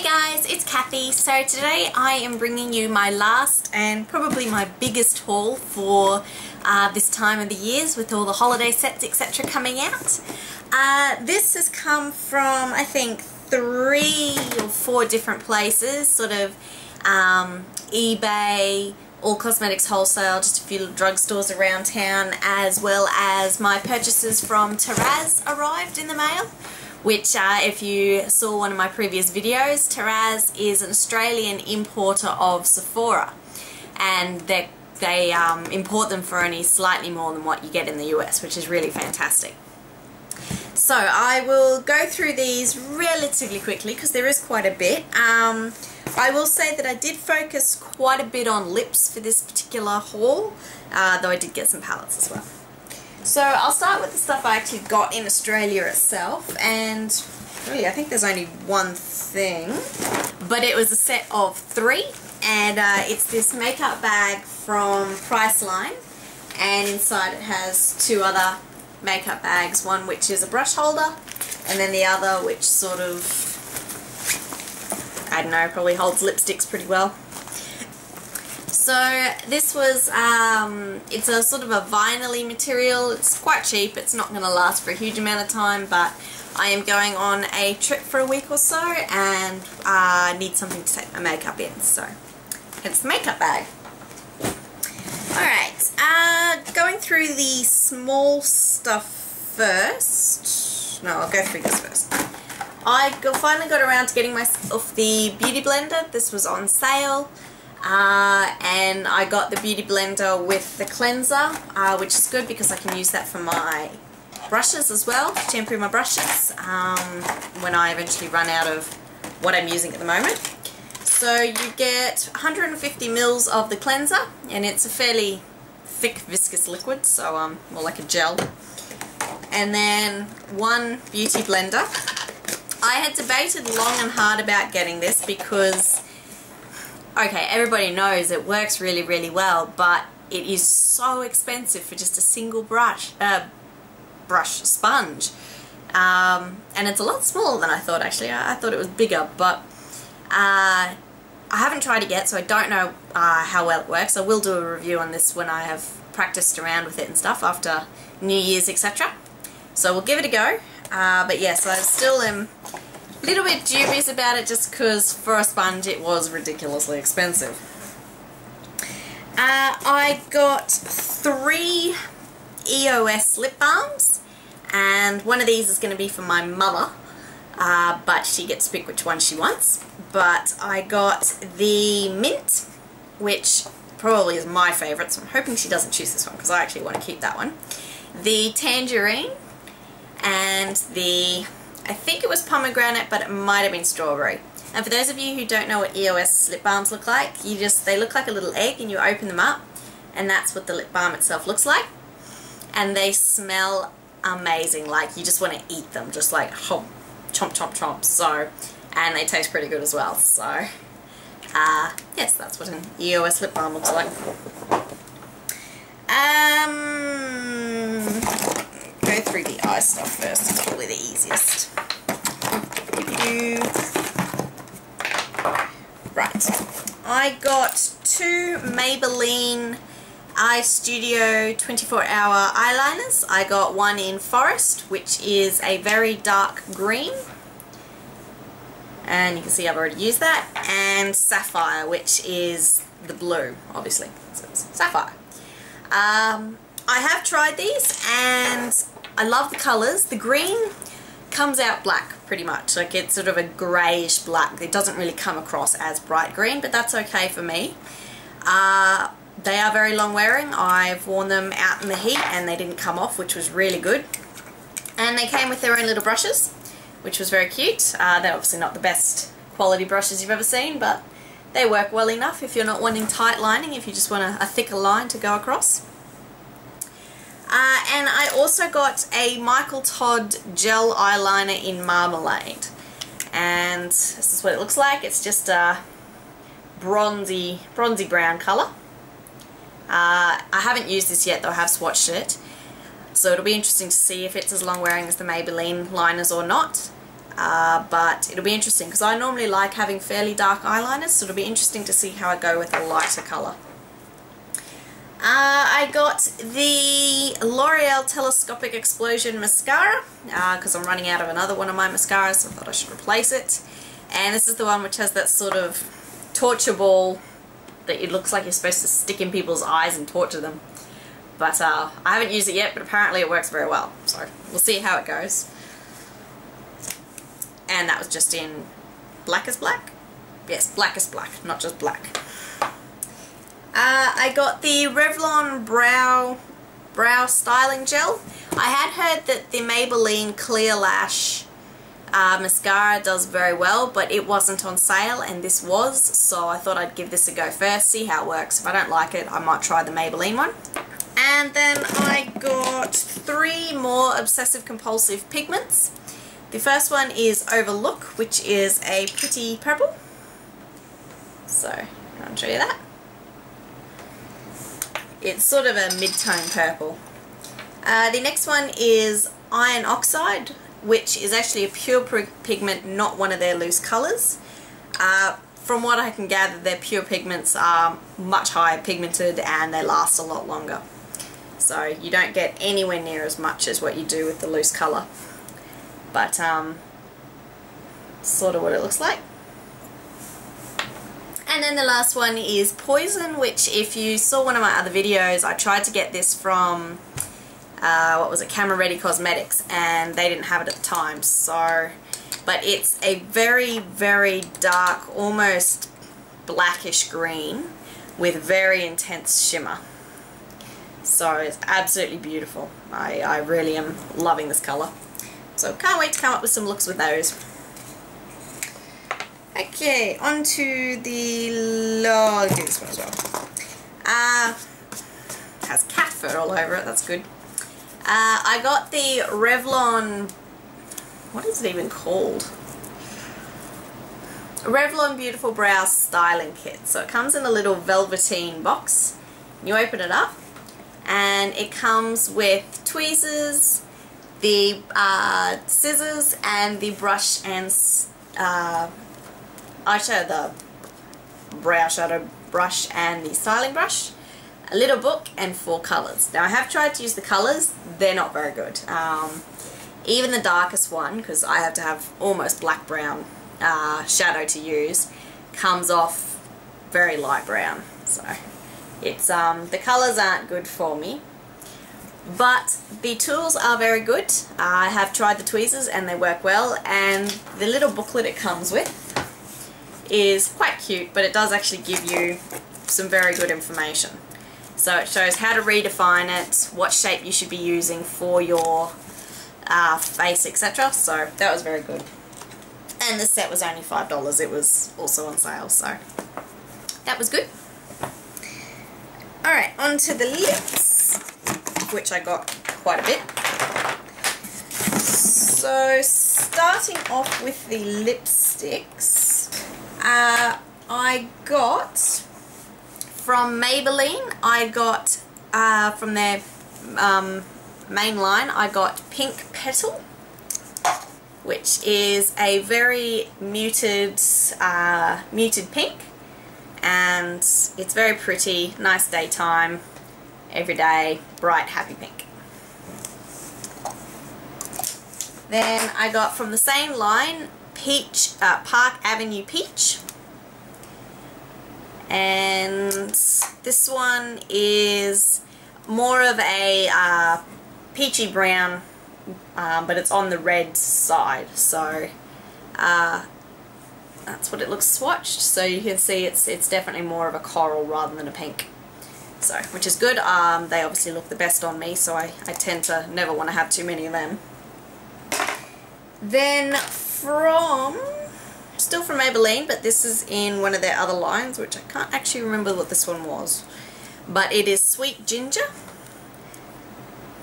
guys, it's Kathy. So today I am bringing you my last and probably my biggest haul for this time of the years with all the holiday sets etc. coming out. This has come from I think 3 or 4 different places, sort of eBay, All Cosmetics Wholesale, just a few little drugstores around town, as well as my purchases from Tarazz arrived in the mail. Which, if you saw one of my previous videos, Tarazz is an Australian importer of Sephora, and they import them for only slightly more than what you get in the US, which is really fantastic. So I will go through these relatively quickly because there is quite a bit. I will say that I did focus quite a bit on lips for this particular haul, though I did get some palettes as well. So I'll start with the stuff I actually got in Australia itself, and really I think there's only one thing, but it was a set of 3, and it's this makeup bag from Priceline, and inside it has 2 other makeup bags, one which is a brush holder, and then the other which sort of, I don't know, probably holds lipsticks pretty well. So this was, it's a sort of a vinyl-y material. It's quite cheap. It's not going to last for a huge amount of time, but I am going on a trip for a week or so and need something to take my makeup in, so hence the makeup bag. Alright, going through the small stuff first. No, I'll go through this first. I finally got around to getting myself the Beauty Blender. This was on sale. And I got the Beauty Blender with the cleanser, which is good because I can use that for my brushes as well, to shampoo my brushes when I eventually run out of what I'm using at the moment. So you get 150 mils of the cleanser, and it's a fairly thick viscous liquid, so more like a gel. And then 1 Beauty Blender. I had debated long and hard about getting this because, okay, everybody knows it works really, really well, but it is so expensive for just a single sponge. And it's a lot smaller than I thought, actually. I thought it was bigger, but I haven't tried it yet, so I don't know how well it works. I will do a review on this when I have practiced around with it and stuff after New Year's, etc. So we'll give it a go. But yes, I still am a little bit dubious about it just because for a sponge it was ridiculously expensive. I got 3 EOS lip balms, and one of these is going to be for my mother, but she gets to pick which one she wants. But I got the mint, which probably is my favourite, so I'm hoping she doesn't choose this one because I actually want to keep that one. The tangerine, and the, I think it was pomegranate, but it might have been strawberry. And for those of you who don't know what EOS lip balms look like, they look like a little egg and you open them up, and that's what the lip balm itself looks like. And they smell amazing, like you just want to eat them, just like chomp, chomp, chomp. So, and they taste pretty good as well. So, yes, that's what an EOS lip balm looks like. Go through the eye stuff first, it's probably the easiest. Right, I got 2 Maybelline Eye Studio 24-hour eyeliners. I got one in Forest, which is a very dark green, and you can see I've already used that, and Sapphire, which is the blue, obviously, so it's Sapphire. I have tried these and I love the colours. The green comes out black pretty much, like it's sort of a greyish black. It doesn't really come across as bright green, but that's okay for me. They are very long wearing. I've worn them out in the heat and they didn't come off, which was really good. And they came with their own little brushes, which was very cute. They're obviously not the best quality brushes you've ever seen, but they work well enough if you're not wanting tight lining, if you just want a thicker line to go across. And I also got a Michael Todd gel eyeliner in Marmalade, and this is what it looks like. It's just a bronzy brown colour. I haven't used this yet, though I have swatched it, so it'll be interesting to see if it's as long wearing as the Maybelline liners or not. but it'll be interesting because I normally like having fairly dark eyeliners, so it'll be interesting to see how I go with a lighter colour. I got the L'Oreal Telescopic Explosion Mascara because I'm running out of another one of my mascaras, so I thought I should replace it. And this is the one which has that sort of torture ball that it looks like you're supposed to stick in people's eyes and torture them. But I haven't used it yet, but apparently it works very well, so we'll see how it goes. And that was just in Blackest Black? Yes, Blackest Black, not just black. I got the Revlon Brow Styling Gel. I had heard that the Maybelline Clear Lash mascara does very well, but it wasn't on sale and this was, so I thought I'd give this a go first, see how it works. If I don't like it, I might try the Maybelline one. And then I got 3 more obsessive compulsive pigments. The first one is Overlook, which is a pretty purple. So, I'll show you that. It's sort of a mid-tone purple. The next one is Iron Oxide, which is actually a pure pigment, not one of their loose colours. From what I can gather, their pure pigments are much higher pigmented and they last a lot longer. So you don't get anywhere near as much as what you do with the loose colour. But sort of what it looks like. And then the last one is Poison, which if you saw one of my other videos, I tried to get this from, what was it, Camera Ready Cosmetics, and they didn't have it at the time. So, but it's a very, very dark, almost blackish green with very intense shimmer. So it's absolutely beautiful. I really am loving this colour. So can't wait to come up with some looks with those. Okay, on to the I'll do this one as well. Has cat fur all over it, that's good. I got the Revlon, what is it even called? Revlon Beautiful Brow Styling Kit. So it comes in a little velveteen box. You open it up and it comes with tweezers, the scissors and the brush and eyeshadow, the brow shadow brush and the styling brush, a little book and 4 colours. Now I have tried to use the colours, they're not very good. Even the darkest one, because I have to have almost black brown shadow to use, comes off very light brown. So it's the colours aren't good for me. But the tools are very good. I have tried the tweezers and they work well, and the little booklet it comes with is quite cute, but it does actually give you some very good information. So it shows how to redefine it, what shape you should be using for your face, etc. So that was very good. And the set was only $5. It was also on sale, so that was good. Alright, on to the lips, which I got quite a bit. So starting off with the lipsticks, I got from Maybelline, I got from their main line, I got Pink Petal, which is a very muted pink, and it's very pretty, nice daytime, everyday, bright, happy pink. Then I got from the same line Peach, Park Avenue Peach, and this one is more of a peachy brown, but it's on the red side, so that's what it looks swatched. So you can see it's definitely more of a coral rather than a pink, so which is good. They obviously look the best on me, so I tend to never want to have too many of them. Then still from Maybelline, but this is in one of their other lines, which I can't actually remember what this one was, but it is Sweet Ginger,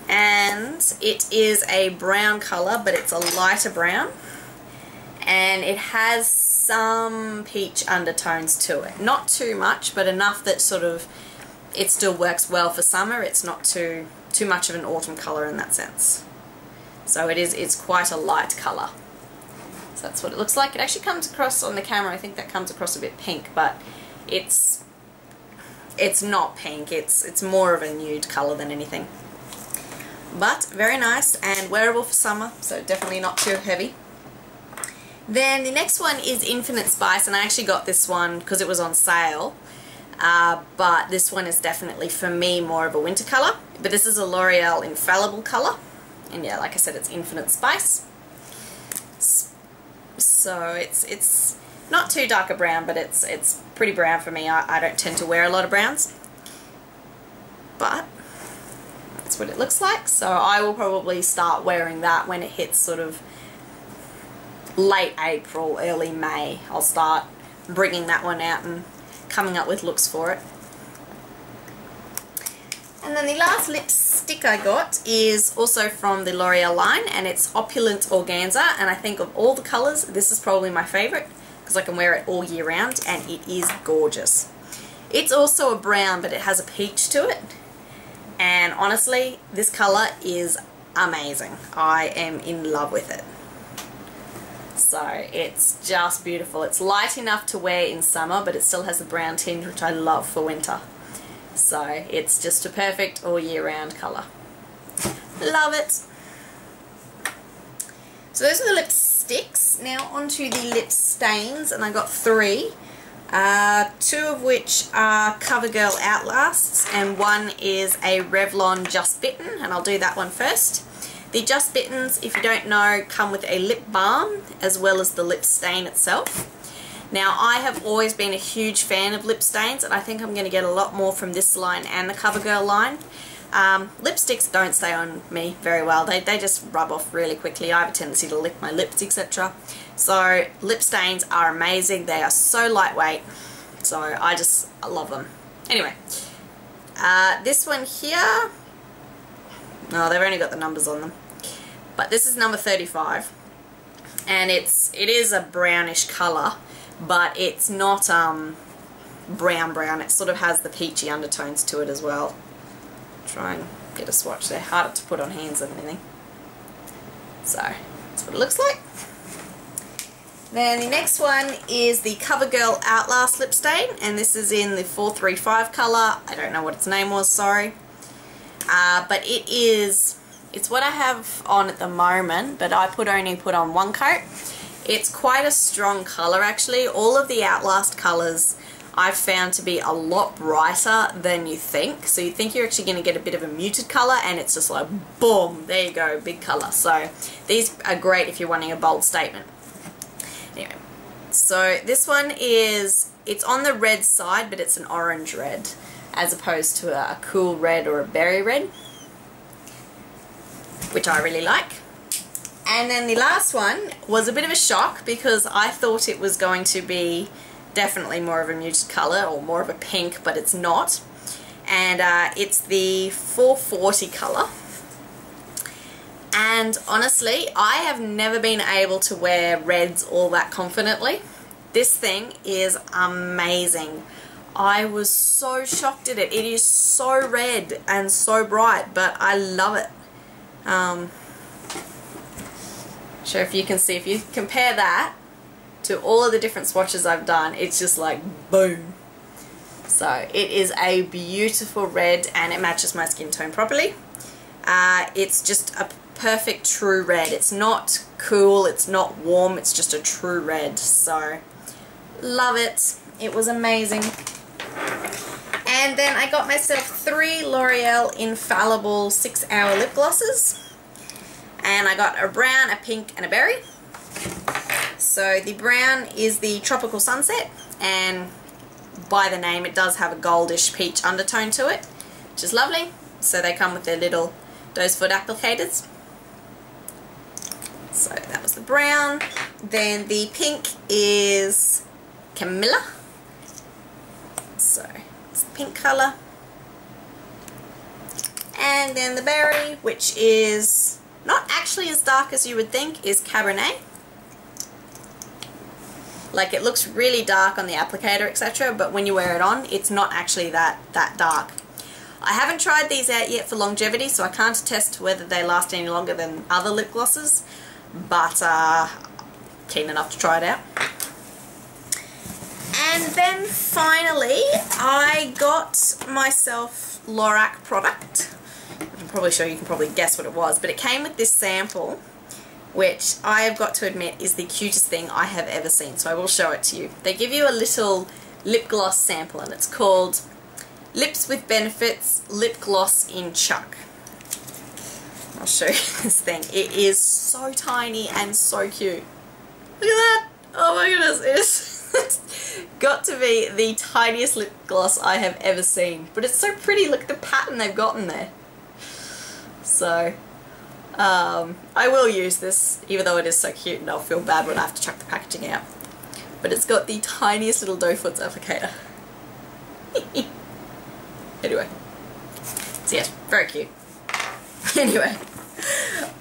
and it is a brown colour, but it's a lighter brown, and it has some peach undertones to it. Not too much, but enough that sort of it still works well for summer. It's not too much of an autumn colour in that sense. So it's quite a light colour. So that's what it looks like. It actually comes across on the camera, I think that comes across a bit pink, but it's not pink, it's more of a nude colour than anything. But very nice and wearable for summer, so definitely not too heavy. Then the next one is Infinite Spice, and I actually got this one because it was on sale. But this one is definitely, for me, more of a winter colour. But this is a L'Oreal Infallible colour. And yeah, like I said, it's Infinite Spice. So it's not too dark a brown, but it's pretty brown for me. I don't tend to wear a lot of browns. But that's what it looks like. So I will probably start wearing that when it hits sort of late April, early May. I'll start bringing that one out and coming up with looks for it. And then the last lipstick I got is also from the L'Oreal line, and it's Opulent Organza, and I think of all the colours this is probably my favourite because I can wear it all year round and it is gorgeous. It's also a brown, but it has a peach to it, and honestly this colour is amazing. I am in love with it. So it's just beautiful. It's light enough to wear in summer, but it still has the brown tinge, which I love for winter. So it's just a perfect all year round colour. Love it. So those are the lipsticks. Now onto the lip stains, and I got 3. 2 of which are CoverGirl Outlasts, and one is a Revlon Just Bitten, and I'll do that one first. The Just Bittens, if you don't know, come with a lip balm as well as the lip stain itself. Now, I have always been a huge fan of lip stains, and I think I'm going to get a lot more from this line and the CoverGirl line. Lipsticks don't stay on me very well. They just rub off really quickly. I have a tendency to lick my lips, etc. So lip stains are amazing. They are so lightweight. So I love them. Anyway, this one here, no, they've only got the numbers on them. But this is number 35, and it is a brownish colour, but it's not brown. It sort of has the peachy undertones to it as well. Try and get a swatch. They're harder to put on hands than anything. So that's what it looks like. Then the next one is the CoverGirl Outlast lip stain, and this is in the 435 colour. I don't know what its name was, sorry. But it's what I have on at the moment, but I only put on 1 coat. It's quite a strong colour actually. All of the Outlast colours I've found to be a lot brighter than you think. So you think you're actually going to get a bit of a muted colour, and it's just like boom, there you go, big colour. So these are great if you're wanting a bold statement. Anyway, so this one it's on the red side, but it's an orange red as opposed to a cool red or a berry red, which I really like. And then the last one was a bit of a shock because I thought it was going to be definitely more of a muted colour or more of a pink, but it's not. And it's the 440 colour. And honestly, I have never been able to wear reds all that confidently. This thing is amazing. I was so shocked at it. It is so red and so bright, but I love it. Sure, if you can see, if you compare that to all of the different swatches I've done, it's just like boom. So it is a beautiful red, and it matches my skin tone properly. It's just a perfect true red. It's not cool, it's not warm, it's just a true red. So love it. It was amazing. And then I got myself 3 L'Oreal Infallible 6-hour lip glosses. And I got a brown, a pink, and a berry. So the brown is the Tropical Sunset, and by the name it does have a goldish peach undertone to it, which is lovely. So they come with their little doe foot applicators. So that was the brown. Then the pink is Camellia. So it's the pink colour. And then the berry, which is not actually as dark as you would think, is Cabernet. Like, it looks really dark on the applicator, etc., but when you wear it on, it's not actually that dark. I haven't tried these out yet for longevity, so I can't attest whether they last any longer than other lip glosses, but keen enough to try it out. And then finally, I got myself Lorac product. I'm probably sure you can probably guess what it was, but it came with this sample, which I have got to admit is the cutest thing I have ever seen, so I will show it to you. They give you a little lip gloss sample, and it's called Lips with Benefits Lip Gloss in Chuck. I'll show you this thing. It is so tiny and so cute. Look at that! Oh my goodness, it is got to be the tiniest lip gloss I have ever seen. But it's so pretty, look at the pattern they've gotten there. So, I will use this, even though it is so cute, and I'll feel bad when I have to chuck the packaging out. But it's got the tiniest little doe foot applicator. Anyway. So yes, very cute. Anyway,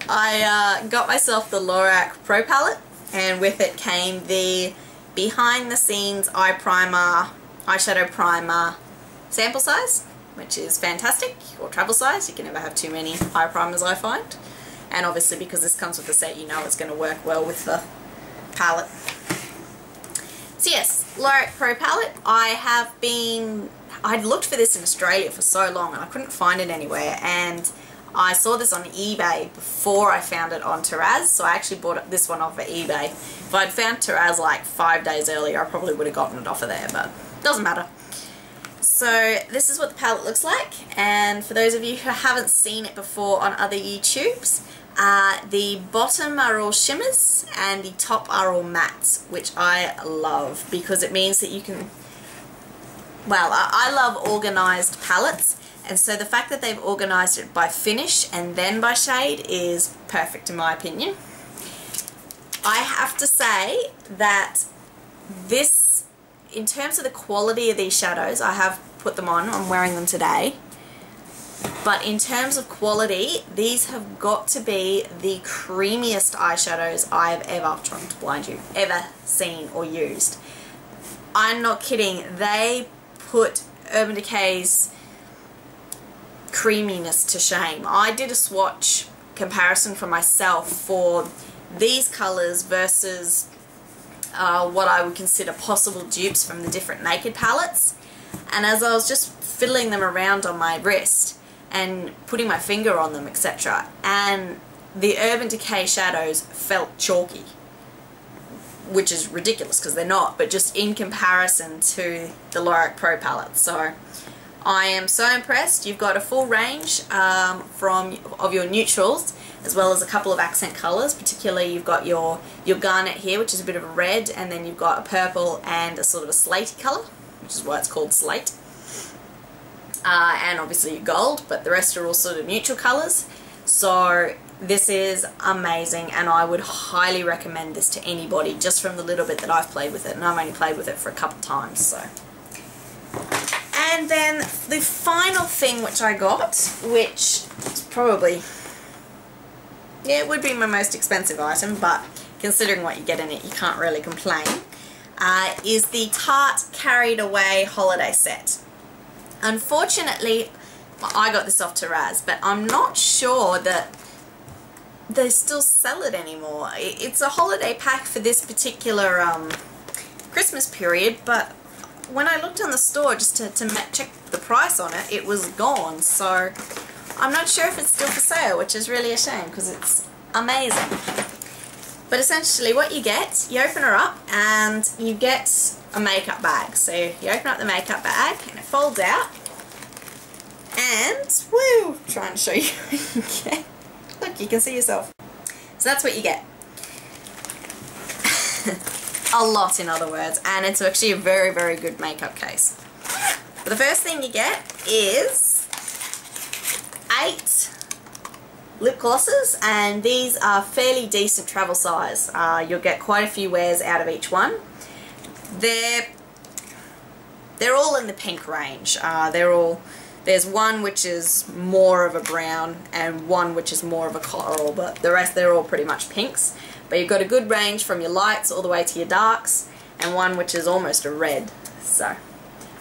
I got myself the Lorac Pro Palette, and with it came the behind the scenes eye primer, eyeshadow primer sample size, which is fantastic, or travel size. You can never have too many eye primers, I find. And obviously because this comes with the set, you know it's going to work well with the palette. So yes, Lorac Pro Palette. I'd looked for this in Australia for so long and I couldn't find it anywhere, and I saw this on eBay before I found it on Tarazz, so I actually bought this one off of eBay. If I'd found Tarazz like 5 days earlier, I probably would have gotten it off of there, but it doesn't matter. So this is what the palette looks like, and for those of you who haven't seen it before on other YouTubes, the bottom are all shimmers and the top are all mattes, which I love because it means that you can, well, I love organised palettes, and so the fact that they've organised it by finish and then by shade is perfect in my opinion. I have to say that this, in terms of the quality of these shadows, I have put them on, I'm wearing them today, but in terms of quality, these have got to be the creamiest eyeshadows I've ever, trying to blind you, ever seen or used. I'm not kidding, they put Urban Decay's creaminess to shame. I did a swatch comparison for myself for these colours versus what I would consider possible dupes from the different Naked palettes, and as I was just fiddling them around on my wrist and putting my finger on them, etc., and the Urban Decay shadows felt chalky, which is ridiculous because they're not, but just in comparison to the Lorac Pro Palette. So I am so impressed. You've got a full range of your neutrals, as well as a couple of accent colours. Particularly you've got your garnet here, which is a bit of a red, and then you've got a purple and a sort of a slatey colour, which is why it's called slate. And obviously your gold, but the rest are all sort of neutral colours. So this is amazing, and I would highly recommend this to anybody just from the little bit that I've played with it, and I've only played with it for a couple of times. So. And then the final thing which I got, which is probably, yeah, it would be my most expensive item, but considering what you get in it, you can't really complain, is the Tarte Carried Away holiday set. Unfortunately, I got this off Tarazz, but I'm not sure that they still sell it anymore. It's a holiday pack for this particular Christmas period, but when I looked on the store just to check the price on it, it was gone. So I'm not sure if it's still for sale, which is really a shame because it's amazing. But essentially what you get, you open her up and you get a makeup bag. So you open up the makeup bag and it folds out, and woo, trying to show you. Okay. Look, you can see yourself. So that's what you get. A lot, in other words, and it's actually a very, very good makeup case. But the first thing you get is 8 lip glosses, and these are fairly decent travel size. You'll get quite a few wears out of each one. They're all in the pink range. There's one which is more of a brown and one which is more of a coral, but the rest, they're all pretty much pinks. But you've got a good range from your lights all the way to your darks, and one which is almost a red. So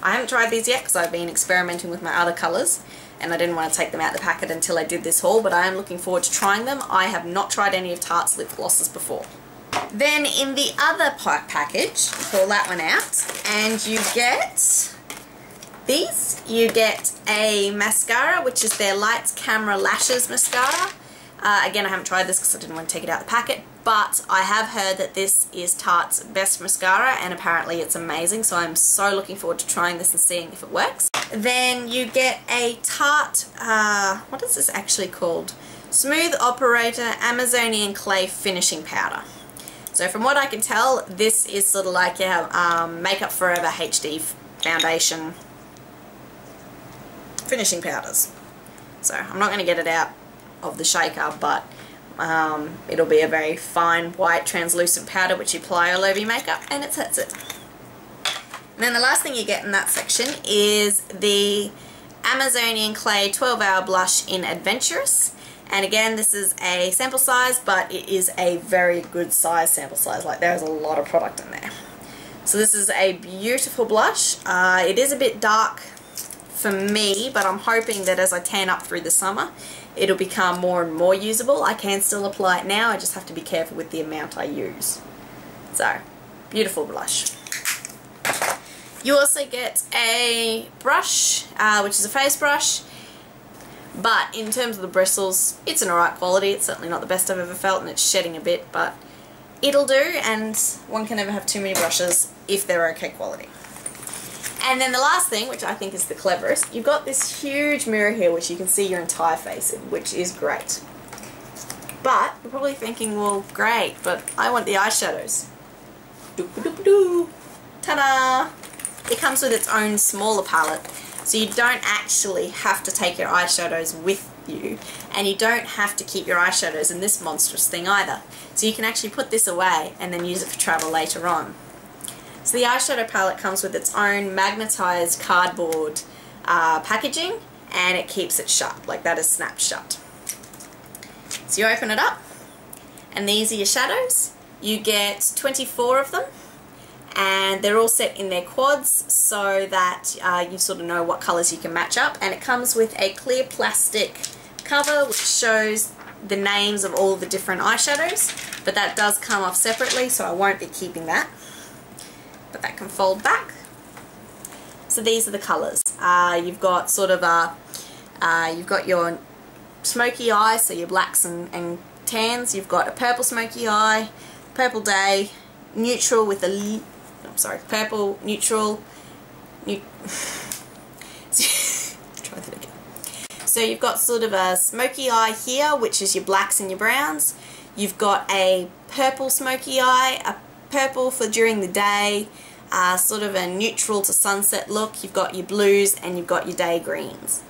I haven't tried these yet because I've been experimenting with my other colours, and I didn't want to take them out of the packet until I did this haul, but I am looking forward to trying them. I have not tried any of Tarte's lip glosses before. Then in the other package, pull that one out, and you get these. You get a mascara, which is their Lights Camera Lashes mascara. Again, I haven't tried this because I didn't want to take it out of the packet, but I have heard that this is Tarte's best mascara, and apparently it's amazing, so I'm so looking forward to trying this and seeing if it works. Then you get a Tarte, what is this actually called? Smooth Operator Amazonian Clay Finishing Powder. So from what I can tell, this is sort of like a Makeup Forever HD foundation finishing powders. So I'm not going to get it out of the shaker, but it'll be a very fine white translucent powder which you apply all over your makeup, and it sets it. And then the last thing you get in that section is the Amazonian Clay 12-Hour Blush in Adventurous. And again, this is a sample size, but it is a very good size sample size. Like, there's a lot of product in there. So this is a beautiful blush. It is a bit dark for me, but I'm hoping that as I tan up through the summer, it'll become more and more usable. I can still apply it now, I just have to be careful with the amount I use. So, beautiful blush. You also get a brush, which is a face brush, but in terms of the bristles, it's an alright quality. It's certainly not the best I've ever felt, and it's shedding a bit, but it'll do, and one can never have too many brushes if they're okay quality. And then the last thing, which I think is the cleverest, you've got this huge mirror here which you can see your entire face in, which is great. But you're probably thinking, well, great, but I want the eyeshadows. Doo-ba-doo-ba-doo. Ta-da! It comes with its own smaller palette, so you don't actually have to take your eyeshadows with you, and you don't have to keep your eyeshadows in this monstrous thing either. So you can actually put this away and then use it for travel later on. So the eyeshadow palette comes with its own magnetized cardboard packaging, and it keeps it shut, like that is snapped shut. So you open it up, and these are your shadows. You get 24 of them, and they're all set in their quads so that you sort of know what colours you can match up, and it comes with a clear plastic cover which shows the names of all the different eyeshadows, but that does come off separately, so I won't be keeping that. But that can fold back. So these are the colours. You've got sort of you've got your smoky eye, so your blacks and tans. You've got a purple smoky eye, purple day, neutral with a purple, neutral, try that again. So you've got sort of a smoky eye here, which is your blacks and your browns. You've got a purple smoky eye, a purple for during the day, sort of a neutral to sunset look. You've got your blues and you've got your day greens.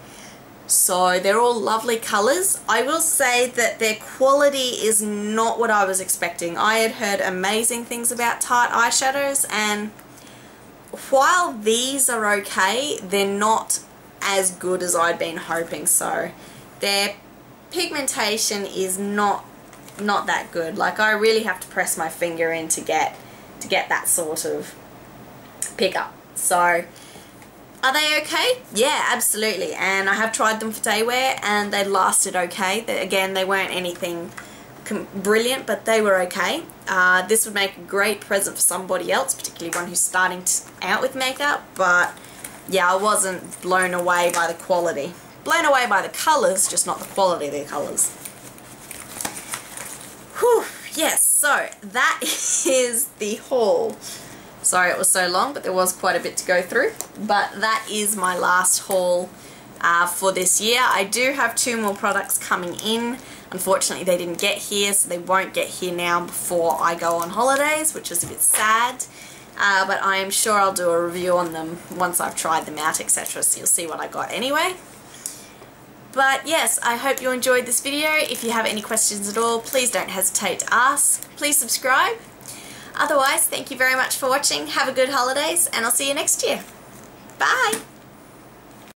So they're all lovely colours. I will say that their quality is not what I was expecting. I had heard amazing things about Tarte eyeshadows, and while these are okay, they're not as good as I'd been hoping. So their pigmentation is not that good. Like, I really have to press my finger in to get that sort of pickup. So are they okay? Yeah, absolutely. And I have tried them for day wear, and they lasted okay. Again, they weren't anything brilliant, but they were okay. This would make a great present for somebody else, particularly one who's starting out with makeup. But yeah, I wasn't blown away by the quality. Blown away by the colours, just not the quality of the colours. Whew, yes, so that is the haul. Sorry it was so long, but there was quite a bit to go through. But that is my last haul for this year. I do have 2 more products coming in. Unfortunately, they didn't get here, so they won't get here now before I go on holidays, which is a bit sad. But I am sure I'll do a review on them once I've tried them out, etc. So you'll see what I got anyway. But yes, I hope you enjoyed this video. If you have any questions at all, please don't hesitate to ask. Please subscribe. Otherwise, thank you very much for watching. Have a good holidays, and I'll see you next year. Bye!